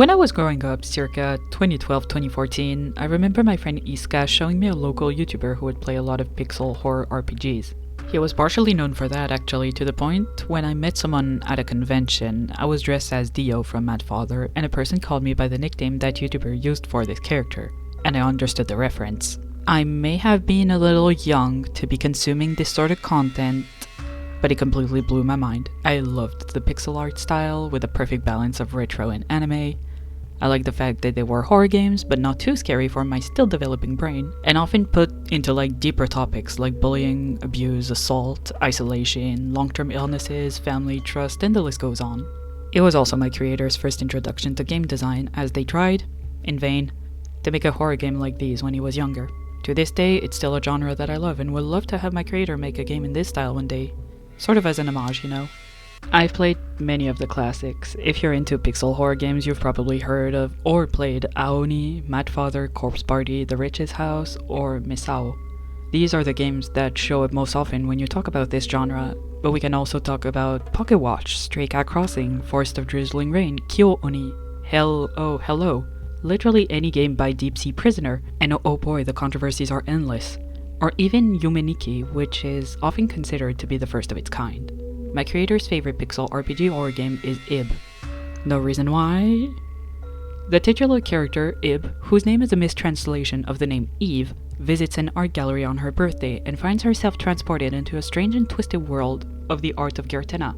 When I was growing up, circa 2012-2014, I remember my friend Iska showing me a local YouTuber who would play a lot of pixel horror RPGs. He was partially known for that actually, to the point when I met someone at a convention, I was dressed as Dio from Mad Father, and a person called me by the nickname that YouTuber used for this character, and I understood the reference. I may have been a little young to be consuming this sort of content, but it completely blew my mind. I loved the pixel art style with a perfect balance of retro and anime. I liked the fact that they were horror games, but not too scary for my still developing brain, and often put into deeper topics like bullying, abuse, assault, isolation, long-term illnesses, family, trust, and the list goes on. It was also my creator's first introduction to game design, as they tried, in vain, to make a horror game like these when he was younger. To this day, it's still a genre that I love and would love to have my creator make a game in this style one day. Sort of as an homage, you know? I've played many of the classics. If you're into pixel horror games, you've probably heard of or played Aoni, Mad Father, Corpse Party, The Witch's House, or Misao. These are the games that show up most often when you talk about this genre, but we can also talk about Pocket Watch, Stray Cat Crossing, Forest of Drizzling Rain, Kyo Oni, Hell Oh Hello, literally any game by Deep Sea Prisoner, and oh boy, the controversies are endless. Or even Yumeniki, which is often considered to be the first of its kind. My creator's favorite pixel RPG horror game is Ib. No reason why? The titular character, Ib, whose name is a mistranslation of the name Eve, visits an art gallery on her birthday and finds herself transported into a strange and twisted world of the art of Gyartena,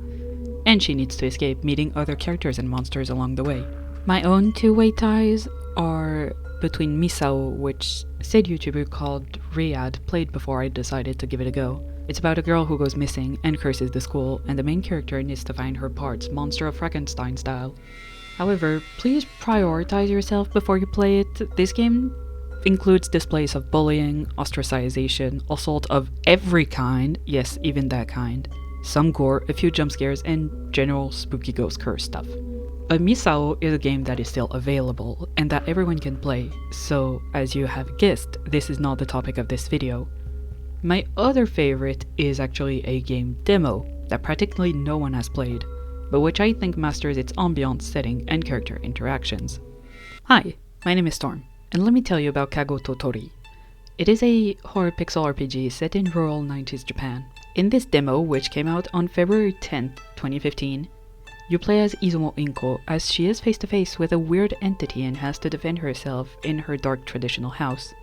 and she needs to escape, meeting other characters and monsters along the way. My own two-way ties are between Misao, which said YouTuber called Riyadh played before I decided to give it a go. It's about a girl who goes missing and curses the school, and the main character needs to find her parts, Monster of Frankenstein style. However, please prioritize yourself before you play it. This game includes displays of bullying, ostracization, assault of every kind, yes, even that kind, some gore, a few jump scares, and general spooky ghost curse stuff. But Misao is a game that is still available, and that everyone can play, so as you have guessed, this is not the topic of this video. My other favorite is actually a game demo that practically no one has played, but which I think masters its ambiance, setting, and character interactions. Hi, my name is Storm, and let me tell you about Kago To Torii. It is a horror pixel RPG set in rural 90s Japan. In this demo, which came out on February 10th, 2015, you play as Izumo Inko, as she is face to face with a weird entity and has to defend herself in her dark traditional house,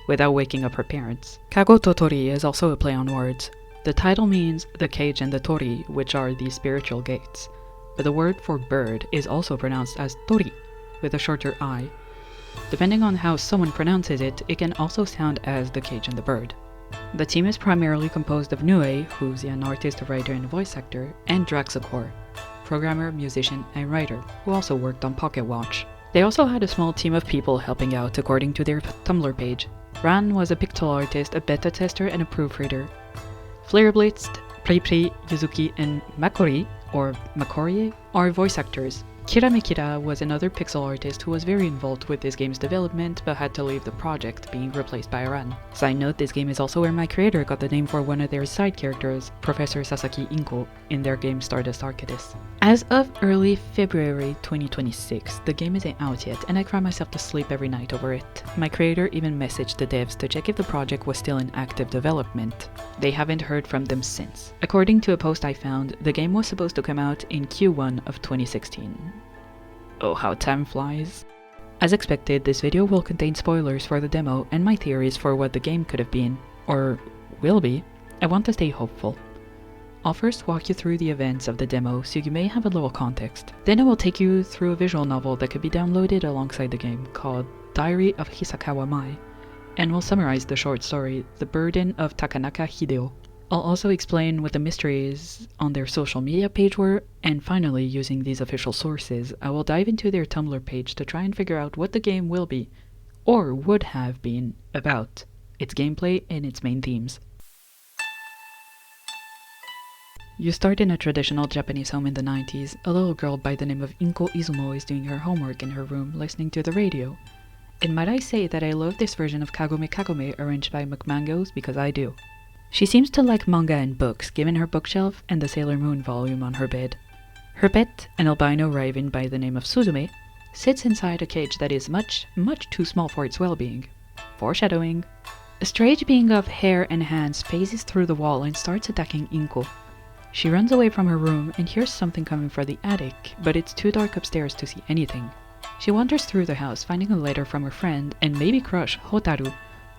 without waking up her parents. Kago To Torii is also a play on words. The title means the cage and the tori, which are the spiritual gates, but the word for bird is also pronounced as tori, with a shorter I. Depending on how someone pronounces it, it can also sound as the cage and the bird. The team is primarily composed of Nue, who's an artist, writer, and voice actor, and Draxakor, programmer, musician, and writer, who also worked on Pocket Watch. They also had a small team of people helping out according to their Tumblr page. Ran was a pixel artist, a beta tester, and a proofreader. Flareblitzed, Pri, Yuzuki, and Makori, or Makorie, are voice actors. Kiramekira was another pixel artist who was very involved with this game's development but had to leave the project, being replaced by Ran. Side note, this game is also where my creator got the name for one of their side characters, Professor Sasaki Inko, in their game Stardust Arcadis. As of early February 2026, the game isn't out yet, and I cry myself to sleep every night over it. My creator even messaged the devs to check if the project was still in active development. They haven't heard from them since. According to a post I found, the game was supposed to come out in Q1 of 2016. Oh, how time flies. As expected, this video will contain spoilers for the demo and my theories for what the game could have been, or will be. I want to stay hopeful. I'll first walk you through the events of the demo so you may have a little context. Then I will take you through a visual novel that could be downloaded alongside the game called Diary of Hisakawa Mai, and will summarize the short story The Burden of Takanaka Hideo. I'll also explain what the mysteries on their social media page were, and finally, using these official sources, I will dive into their Tumblr page to try and figure out what the game will be, or would have been, about, its gameplay and its main themes. You start in a traditional Japanese home in the 90s. A little girl by the name of Inko Izumo is doing her homework in her room, listening to the radio. And might I say that I love this version of Kagome Kagome arranged by McMangoes, because I do. She seems to like manga and books, given her bookshelf and the Sailor Moon volume on her bed. Her pet, an albino raven by the name of Suzume, sits inside a cage that is much, much too small for its well-being. Foreshadowing. A strange being of hair and hands phases through the wall and starts attacking Inko. She runs away from her room and hears something coming from the attic, but it's too dark upstairs to see anything. She wanders through the house, finding a letter from her friend and maybe crush, Hotaru,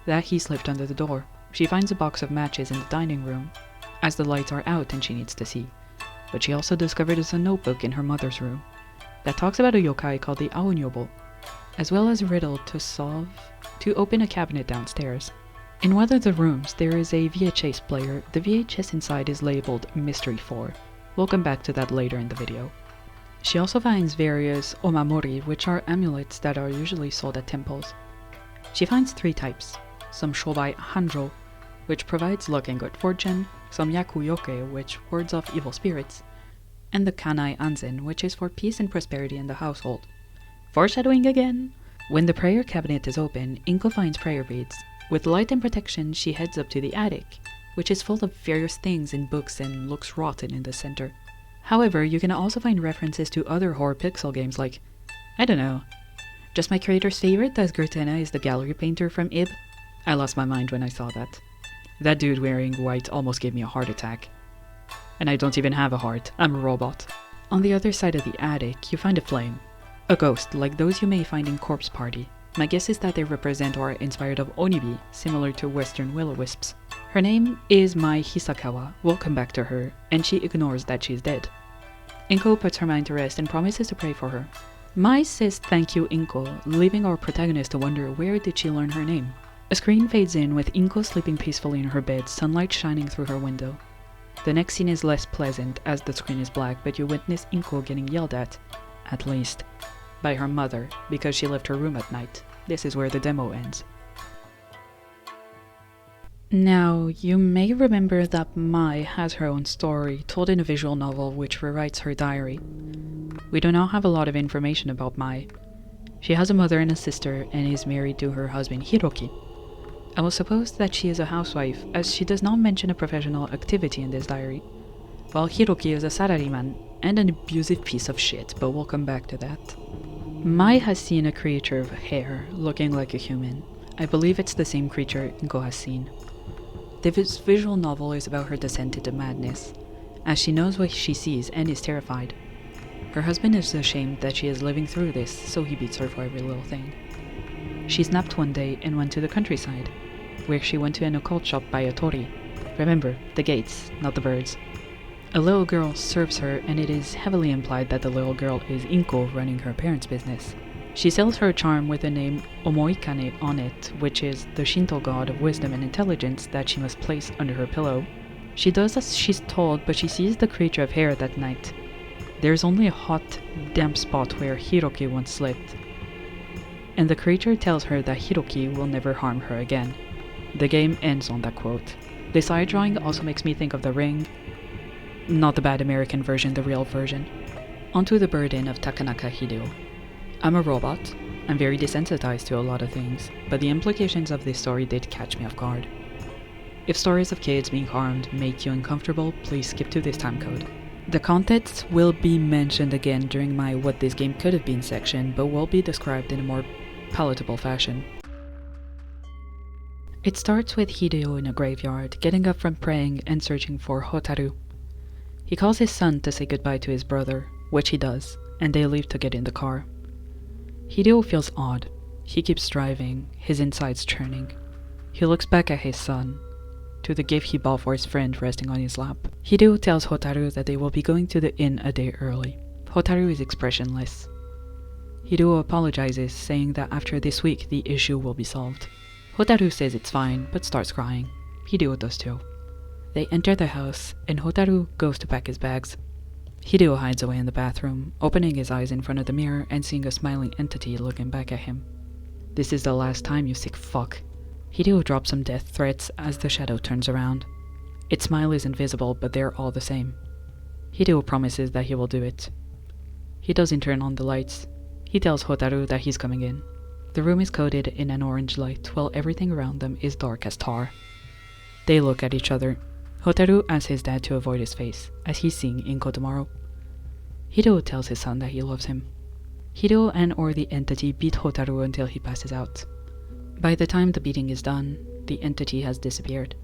that he slipped under the door. She finds a box of matches in the dining room, as the lights are out and she needs to see. But she also discovers a notebook in her mother's room that talks about a yokai called the Aonyobo, as well as a riddle to solve to open a cabinet downstairs. In one of the rooms, there is a VHS player. The VHS inside is labeled Mystery 4. We'll come back to that later in the video. She also finds various omamori, which are amulets that are usually sold at temples. She finds 3 types, some shobai hanjo, which provides luck and good fortune, some yakuyoke, which wards off evil spirits, and the kanai anzen, which is for peace and prosperity in the household. Foreshadowing again! When the prayer cabinet is open, Inko finds prayer beads. With light and protection, she heads up to the attic, which is full of various things and books and looks rotten in the center. However, you can also find references to other horror pixel games like, I don't know, just my creator's favorite as Gertena is the gallery painter from Ib. I lost my mind when I saw that. That dude wearing white almost gave me a heart attack. And I don't even have a heart, I'm a robot. On the other side of the attic, you find a flame. A ghost, like those you may find in Corpse Party. My guess is that they represent or are inspired of Onibi, similar to Western will-o-wisps. Her name is Mai Hisakawa, we'll come back to her, and she ignores that she's dead. Inko puts her mind to rest and promises to pray for her. Mai says thank you Inko, leaving our protagonist to wonder where did she learn her name. A screen fades in with Inko sleeping peacefully in her bed, sunlight shining through her window. The next scene is less pleasant as the screen is black, but you witness Inko getting yelled at least, by her mother because she left her room at night. This is where the demo ends. Now, you may remember that Mai has her own story, told in a visual novel which rewrites her diary. We do not have a lot of information about Mai. She has a mother and a sister and is married to her husband Hiroki. I will suppose that she is a housewife, as she does not mention a professional activity in this diary, while Hiroki is a salaryman and an abusive piece of shit, but we'll come back to that. Mai has seen a creature of hair, looking like a human. I believe it's the same creature Inko has seen. This visual novel is about her descent into madness, as she knows what she sees and is terrified. Her husband is ashamed that she is living through this, so he beats her for every little thing. She snapped one day and went to the countryside, where she went to an occult shop by a tori. Remember, the gates, not the birds. A little girl serves her, and it is heavily implied that the little girl is Inko running her parents' business. She sells her a charm with the name Omoikane on it, which is the Shinto god of wisdom and intelligence that she must place under her pillow. She does as she's told, but she sees the creature of hair that night. There's only a hot, damp spot where Hiroki once slept, and the creature tells her that Hiroki will never harm her again. The game ends on that quote. The side drawing also makes me think of The Ring. Not the bad American version, the real version. Onto the Burden of Takanaka Hideo. I'm a robot. I'm very desensitized to a lot of things, but the implications of this story did catch me off guard. If stories of kids being harmed make you uncomfortable, please skip to this timecode. The contents will be mentioned again during my What This Game Could Have Been section, but will be described in a more palatable fashion. It starts with Hideo in a graveyard, getting up from praying and searching for Hotaru. He calls his son to say goodbye to his brother, which he does, and they leave to get in the car. Hideo feels odd. He keeps driving, his insides churning. He looks back at his son, to the gift he bought for his friend resting on his lap. Hideo tells Hotaru that they will be going to the inn a day early. Hotaru is expressionless. Hideo apologizes, saying that after this week the issue will be solved. Hotaru says it's fine, but starts crying. Hideo does too. They enter the house, and Hotaru goes to pack his bags. Hideo hides away in the bathroom, opening his eyes in front of the mirror and seeing a smiling entity looking back at him. "This is the last time, you sick fuck." Hideo drops some death threats as the shadow turns around. Its smile is invisible, but they're all the same. Hideo promises that he will do it. He doesn't turn on the lights. He tells Hotaru that he's coming in. The room is coated in an orange light, while everything around them is dark as tar. They look at each other. Hotaru asks his dad to avoid his face, as he's seeing Inko tomorrow. Hideo tells his son that he loves him. Hideo and or the entity beat Hotaru until he passes out. By the time the beating is done, the entity has disappeared.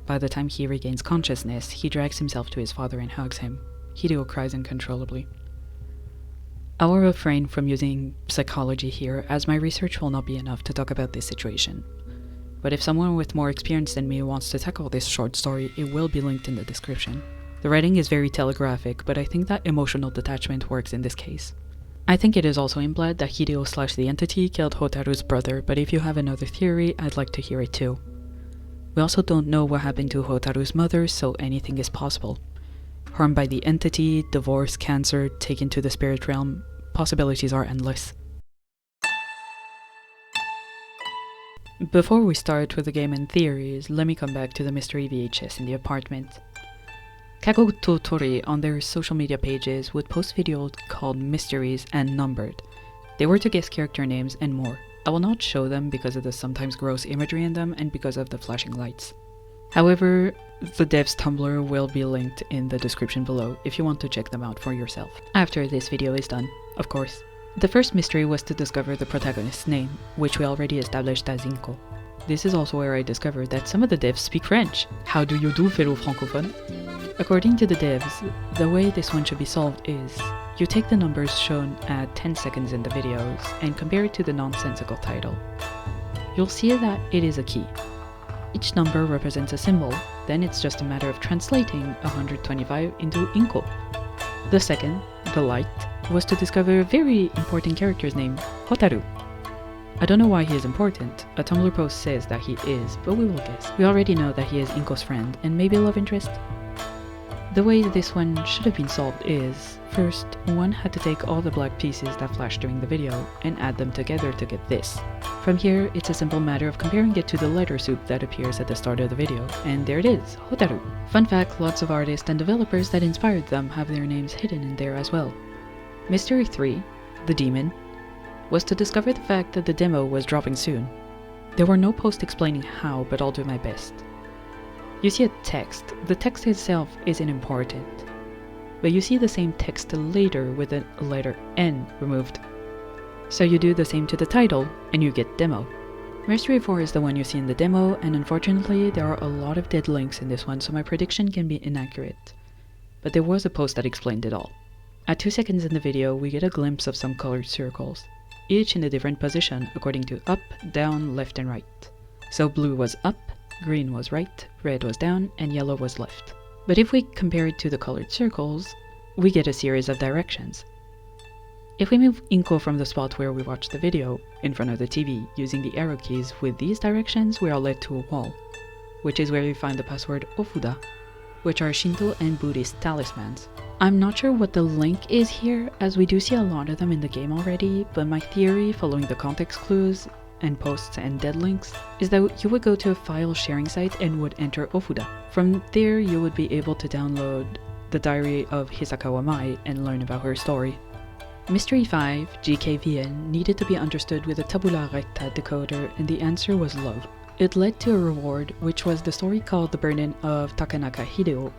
By the time he regains consciousness, he drags himself to his father and hugs him. Hideo cries uncontrollably. I will refrain from using psychology here, as my research will not be enough to talk about this situation. But if someone with more experience than me wants to tackle this short story, it will be linked in the description. The writing is very telegraphic, but I think that emotional detachment works in this case. I think it is also implied that Hideo / the entity killed Hotaru's brother, but if you have another theory, I'd like to hear it too. We also don't know what happened to Hotaru's mother, so anything is possible. Harmed by the entity, divorce, cancer, taken to the spirit realm, possibilities are endless. Before we start with the game and theories, let me come back to the mystery VHS in the apartment. Kago To Torii on their social media pages would post videos called Mysteries and Numbered. They were to guess character names and more. I will not show them because of the sometimes gross imagery in them and because of the flashing lights. However, the dev's Tumblr will be linked in the description below if you want to check them out for yourself. After this video is done, of course. The first mystery was to discover the protagonist's name, which we already established as Inko. This is also where I discovered that some of the devs speak French. How do you do, fellow francophone? According to the devs, the way this one should be solved is, you take the numbers shown at 10 seconds in the videos and compare it to the nonsensical title. You'll see that it is a key. Each number represents a symbol, then it's just a matter of translating 125 into Inko. The second, the light, was to discover a very important character's name, Hotaru. I don't know why he is important. A Tumblr post says that he is, but we will guess. We already know that he is Inko's friend and maybe love interest. The way this one should have been solved is, first, one had to take all the black pieces that flashed during the video and add them together to get this. From here, it's a simple matter of comparing it to the letter soup that appears at the start of the video, and there it is, Hotaru. Fun fact, lots of artists and developers that inspired them have their names hidden in there as well. Mystery 3, the demon, was to discover the fact that the demo was dropping soon. There were no posts explaining how, but I'll do my best. You see a text. The text itself isn't important, but you see the same text later with the letter N removed. So you do the same to the title, and you get demo. Mystery 4 is the one you see in the demo, and unfortunately there are a lot of dead links in this one, so my prediction can be inaccurate. But there was a post that explained it all. At 2 seconds in the video, we get a glimpse of some colored circles, each in a different position according to up, down, left, and right. So blue was up, green was right, red was down, and yellow was left. But if we compare it to the colored circles, we get a series of directions. If we move Inko from the spot where we watch the video, in front of the TV, using the arrow keys with these directions, we are led to a wall, which is where we find the password Ofuda, which are Shinto and Buddhist talismans. I'm not sure what the link is here, as we do see a lot of them in the game already, but my theory, following the context clues, and posts and dead links, is that you would go to a file sharing site and would enter Ofuda. From there, you would be able to download the diary of Hisakawa Mai and learn about her story. Mystery 5, GKVN, needed to be understood with a tabula recta decoder, and the answer was love. It led to a reward, which was the story called The Burden of Takanaka Hideo,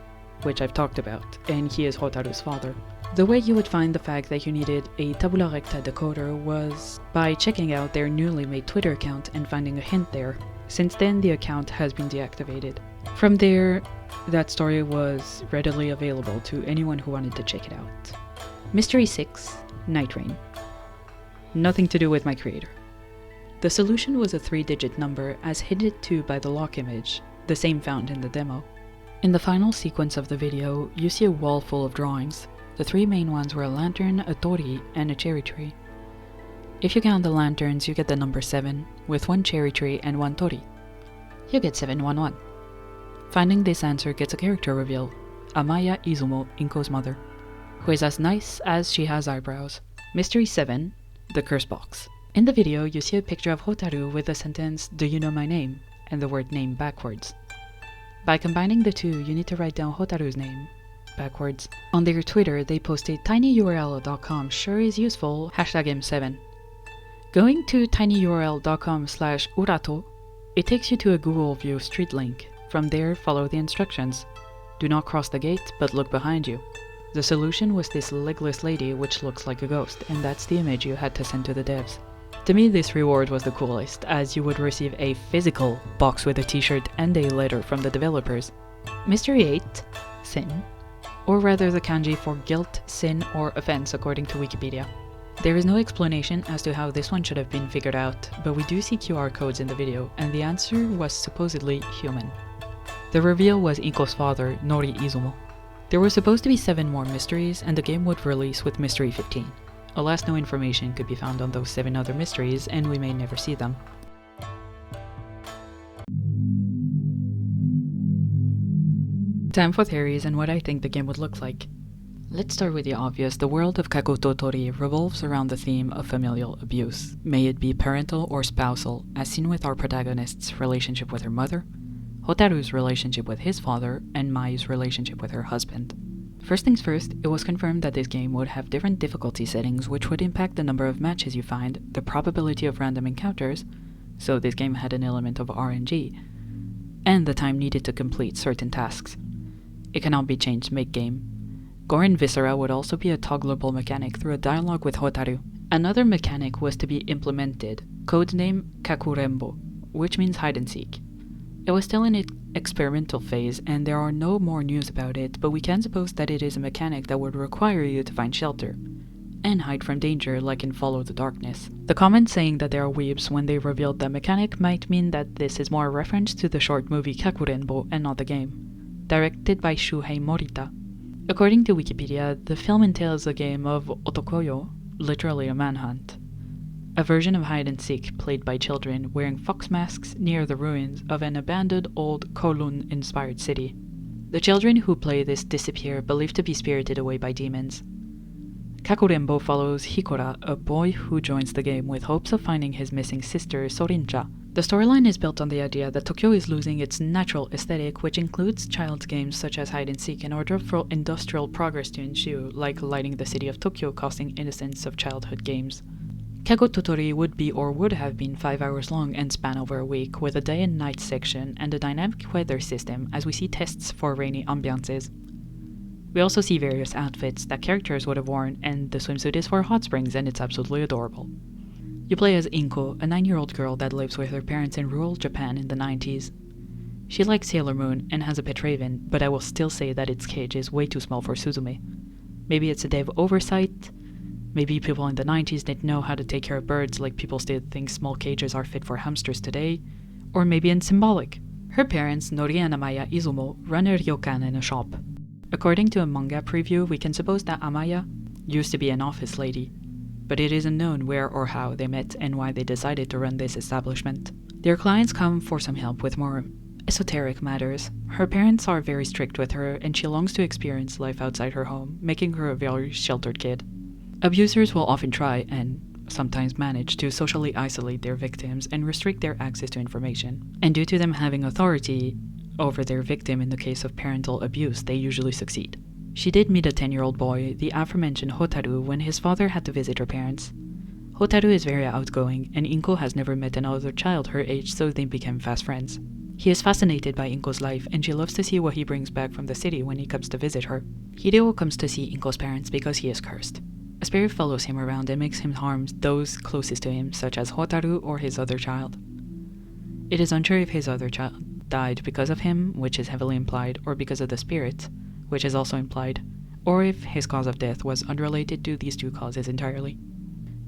which I've talked about, and he is Hotaru's father. The way you would find the fact that you needed a tabula recta decoder was by checking out their newly made Twitter account and finding a hint there. Since then, the account has been deactivated. From there, that story was readily available to anyone who wanted to check it out. Mystery 6, Night Rain. Nothing to do with my creator. The solution was a 3-digit number as hinted to by the lock image, the same found in the demo. In the final sequence of the video, you see a wall full of drawings. The 3 main ones were a lantern, a tori, and a cherry tree. If you count the lanterns, you get the number 7, with 1 cherry tree and 1 tori. You get 711. Finding this answer gets a character reveal, Amaya Izumo, Inko's mother, who is as nice as she has eyebrows. Mystery 7, the curse box. In the video, you see a picture of Hotaru with the sentence, "Do you know my name?" and the word name backwards. By combining the two, you need to write down Hotaru's name backwards. On their Twitter, they posted tinyurl.com sure is useful, #M7. Going to tinyurl.com/urato, it takes you to a Google View Street link. From there, follow the instructions. Do not cross the gate, but look behind you. The solution was this legless lady which looks like a ghost, and that's the image you had to send to the devs. To me, this reward was the coolest, as you would receive a physical box with a t-shirt and a letter from the developers. Mystery 8, sin, or rather the kanji for guilt, sin, or offense according to Wikipedia. There is no explanation as to how this one should have been figured out, but we do see QR codes in the video, and the answer was supposedly human. The reveal was Inko's father, Nori Izumo. There were supposed to be 7 more mysteries, and the game would release with Mystery 15. Alas, no information could be found on those 7 other mysteries, and we may never see them. Time for theories and what I think the game would look like. Let's start with the obvious. The world of Kago To Torii revolves around the theme of familial abuse, may it be parental or spousal, as seen with our protagonist's relationship with her mother, Hotaru's relationship with his father, and Mai's relationship with her husband. First things first, it was confirmed that this game would have different difficulty settings which would impact the number of matches you find, the probability of random encounters, so this game had an element of RNG, and the time needed to complete certain tasks. It cannot be changed mid-game. Gore and Viscera would also be a toggleable mechanic through a dialogue with Hotaru. Another mechanic was to be implemented, codename Kakurembo, which means hide and seek. It was still in its experimental phase, and there are no more news about it, but we can suppose that it is a mechanic that would require you to find shelter, and hide from danger like in Follow the Darkness. The comment saying that they are weebs when they revealed the mechanic might mean that this is more a reference to the short movie Kakurenbo and not the game, directed by Shuhei Morita. According to Wikipedia, the film entails a game of otokoyo, literally a manhunt, a version of hide-and-seek played by children wearing fox masks near the ruins of an abandoned old Kowloon-inspired city. The children who play this disappear, believed to be spirited away by demons. Kakurembo follows Hikora, a boy who joins the game with hopes of finding his missing sister Sorincha. The storyline is built on the idea that Tokyo is losing its natural aesthetic, which includes child's games such as hide-and-seek in order for industrial progress to ensue, like lighting the city of Tokyo costing innocence of childhood games. Kago To Torii would be or would have been 5 hours long and span over a week, with a day and night section and a dynamic weather system as we see tests for rainy ambiances. We also see various outfits that characters would have worn, and the swimsuit is for hot springs and it's absolutely adorable. You play as Inko, a 9-year-old girl that lives with her parents in rural Japan in the 90s. She likes Sailor Moon and has a pet raven, but I will still say that its cage is way too small for Suzume. Maybe it's a dev oversight, maybe people in the 90s didn't know how to take care of birds like people still think small cages are fit for hamsters today, or maybe it's symbolic. Her parents, Nori and Amaya Izumo, run a ryokan in a shop. According to a manga preview, we can suppose that Amaya used to be an office lady, but it is unknown where or how they met and why they decided to run this establishment. Their clients come for some help with more esoteric matters. Her parents are very strict with her, and she longs to experience life outside her home, making her a very sheltered kid. Abusers will often try, and sometimes manage, to socially isolate their victims and restrict their access to information. And due to them having authority over their victim in the case of parental abuse, they usually succeed. She did meet a 10-year-old boy, the aforementioned Hotaru, when his father had to visit her parents. Hotaru is very outgoing, and Inko has never met another child her age, so they became fast friends. He is fascinated by Inko's life, and she loves to see what he brings back from the city when he comes to visit her. Hideo comes to see Inko's parents because he is cursed. A spirit follows him around and makes him harm those closest to him, such as Hotaru or his other child. It is unsure if his other child died because of him, which is heavily implied, or because of the spirit, which is also implied, or if his cause of death was unrelated to these two causes entirely.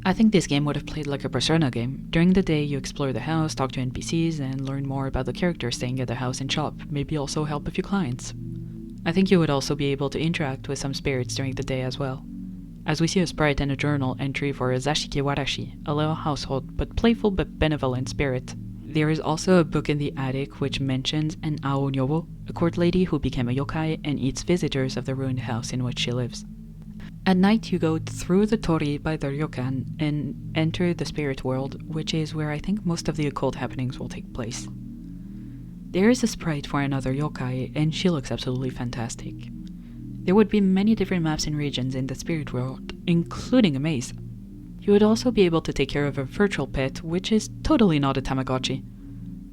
I think this game would have played like a Persona game. During the day, you explore the house, talk to NPCs, and learn more about the characters staying at the house and shop, maybe also help a few clients. I think you would also be able to interact with some spirits during the day as well, as we see a sprite and a journal entry for a Zashiki Warashi, a little household but playful but benevolent spirit. There is also a book in the attic which mentions an Aonyobo, a court lady who became a yokai and eats visitors of the ruined house in which she lives. At night you go through the torii by the ryokan and enter the spirit world, which is where I think most of the occult happenings will take place. There is a sprite for another yokai, and she looks absolutely fantastic. There would be many different maps and regions in the spirit world, including a maze. You would also be able to take care of a virtual pet, which is totally not a Tamagotchi.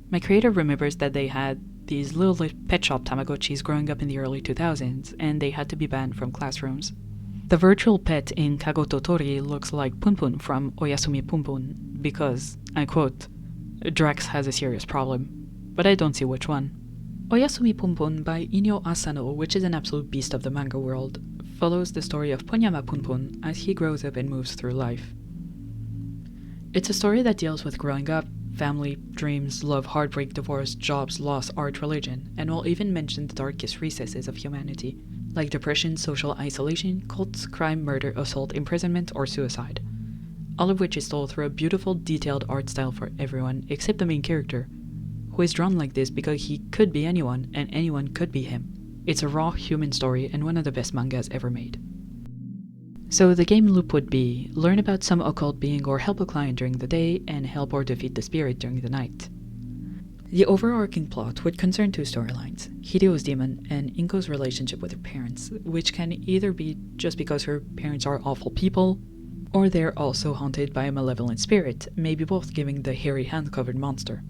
My creator remembers that they had these little pet shop Tamagotchis growing up in the early 2000s, and they had to be banned from classrooms. The virtual pet in Kago To Torii looks like Punpun from Oyasumi Punpun because, I quote, Drax has a serious problem, but I don't see which one. Oyasumi Punpun by Inyo Asano, which is an absolute beast of the manga world, follows the story of Ponyama Punpun as he grows up and moves through life. It's a story that deals with growing up, family, dreams, love, heartbreak, divorce, jobs, loss, art, religion, and will even mention the darkest recesses of humanity, like depression, social isolation, cults, crime, murder, assault, imprisonment, or suicide. All of which is told through a beautiful, detailed art style for everyone except the main character, who is drawn like this because he could be anyone, and anyone could be him. It's a raw human story and one of the best mangas ever made. So the game loop would be, learn about some occult being or help a client during the day, and help or defeat the spirit during the night. The overarching plot would concern two storylines, Hideo's demon and Inko's relationship with her parents, which can either be just because her parents are awful people, or they're also haunted by a malevolent spirit, maybe both giving the hairy hand-covered monster.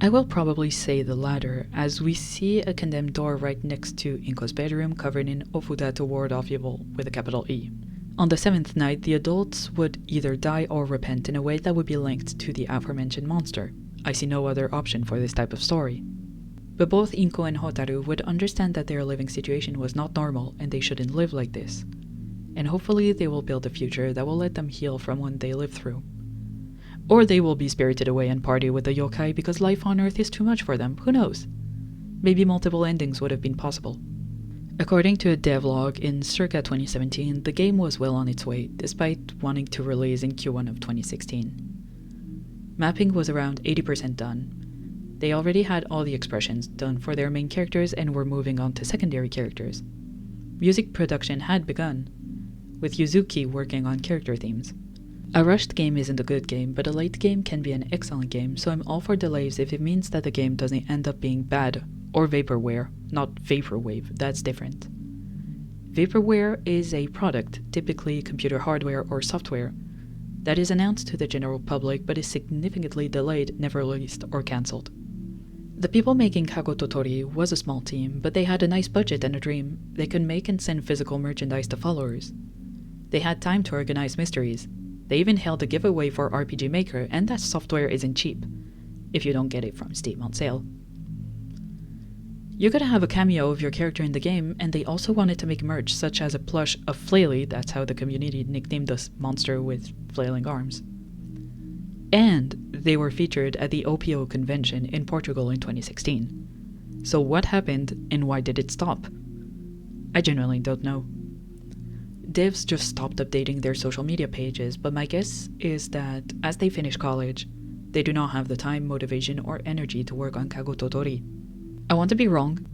I will probably say the latter, as we see a condemned door right next to Inko's bedroom covered in Ofuda to ward off evil with a capital E. On the 7th night, the adults would either die or repent in a way that would be linked to the aforementioned monster. I see no other option for this type of story. But both Inko and Hotaru would understand that their living situation was not normal and they shouldn't live like this. And hopefully they will build a future that will let them heal from what they lived through. Or they will be spirited away and party with the yokai because life on Earth is too much for them, who knows? Maybe multiple endings would have been possible. According to a devlog in circa 2017, the game was well on its way, despite wanting to release in Q1 of 2016. Mapping was around 80% done. They already had all the expressions done for their main characters and were moving on to secondary characters. Music production had begun, with Yuzuki working on character themes. A rushed game isn't a good game, but a late game can be an excellent game, so I'm all for delays if it means that the game doesn't end up being bad, or vaporware, not vaporwave, that's different. Vaporware is a product, typically computer hardware or software, that is announced to the general public but is significantly delayed, never released, or cancelled. The people making Kago To Torii was a small team, but they had a nice budget and a dream. They could make and send physical merchandise to followers. They had time to organize mysteries. They even held a giveaway for RPG Maker, and that software isn't cheap, if you don't get it from Steam on sale. You gotta have a cameo of your character in the game, and they also wanted to make merch, such as a plush of Flaily, that's how the community nicknamed this monster with flailing arms. And they were featured at the OPO convention in Portugal in 2016. So what happened, and why did it stop? I genuinely don't know. Devs just stopped updating their social media pages, but my guess is that as they finish college, they do not have the time, motivation, or energy to work on Kago To Torii. I want to be wrong.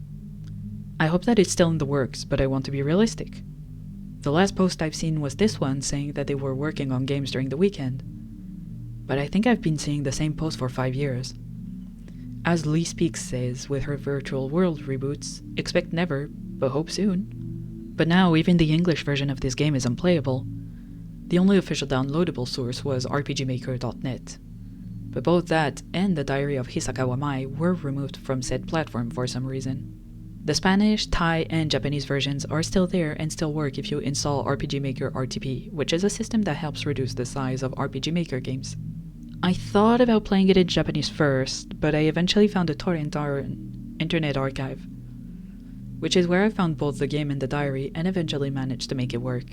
I hope that it's still in the works, but I want to be realistic. The last post I've seen was this one saying that they were working on games during the weekend. But I think I've been seeing the same post for 5 years. As Lee Speaks says with her virtual world reboots, expect never, but hope soon. But now even the English version of this game is unplayable. The only official downloadable source was rpgmaker.net. But both that and the Diary of Hisakawa Mai were removed from said platform for some reason. The Spanish, Thai, and Japanese versions are still there and still work if you install RPG Maker RTP, which is a system that helps reduce the size of RPG Maker games. I thought about playing it in Japanese first, but I eventually found a torrent on Internet Archive, which is where I found both the game and the diary and eventually managed to make it work.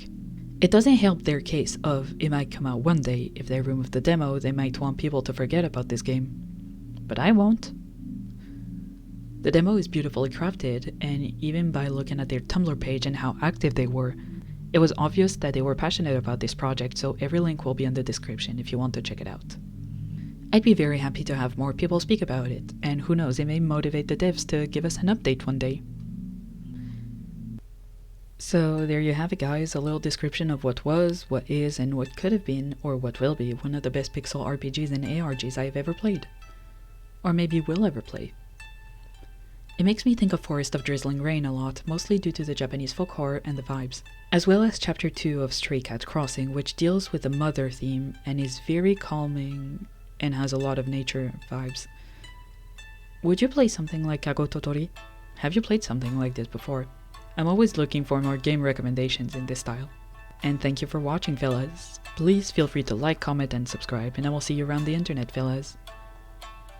It doesn't help their case of it might come out one day. If they remove the demo, they might want people to forget about this game. But I won't. The demo is beautifully crafted, and even by looking at their Tumblr page and how active they were, it was obvious that they were passionate about this project, so every link will be in the description if you want to check it out. I'd be very happy to have more people speak about it, and who knows, it may motivate the devs to give us an update one day. So there you have it, guys, a little description of what was, what is, and what could have been, or what will be, one of the best pixel RPGs and ARGs I've ever played. Or maybe will ever play. It makes me think of Forest of Drizzling Rain a lot, mostly due to the Japanese folk horror and the vibes, as well as Chapter 2 of Stray Cat Crossing, which deals with the mother theme and is very calming and has a lot of nature vibes. Would you play something like Kago To Torii? Have you played something like this before? I'm always looking for more game recommendations in this style. And thank you for watching, fellas. Please feel free to like, comment, and subscribe, and I will see you around the internet, fellas.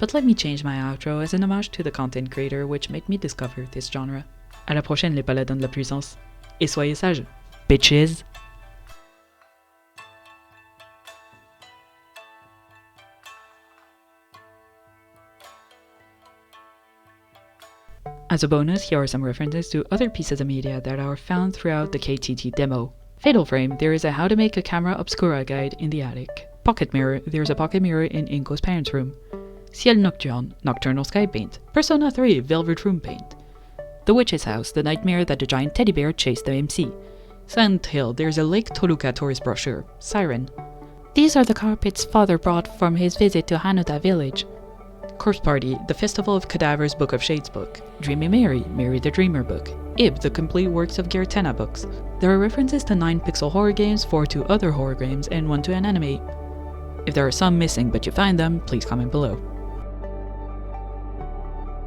But let me change my outro as an homage to the content creator which made me discover this genre. À la prochaine, les paladins de la puissance. Et soyez sages, bitches! As a bonus, here are some references to other pieces of media that are found throughout the KTT demo. Fatal Frame, there is a how to make a camera obscura guide in the attic. Pocket Mirror, there's a pocket mirror in Inko's parents' room. Ciel Nocturne, Nocturnal Sky Paint. Persona 3, Velvet Room Paint. The Witch's House, the nightmare that the giant teddy bear chased the MC. Silent Hill, there's a Lake Toluca tourist brochure. Siren. These are the carpets father brought from his visit to Hanuta village. Corpse Party, the Festival of Cadavers Book of Shades book. Dreamy Mary, Mary the Dreamer book. Ib, the complete works of Giratina books. There are references to 9 pixel horror games, 4 to other horror games, and 1 to an anime. If there are some missing but you find them, please comment below.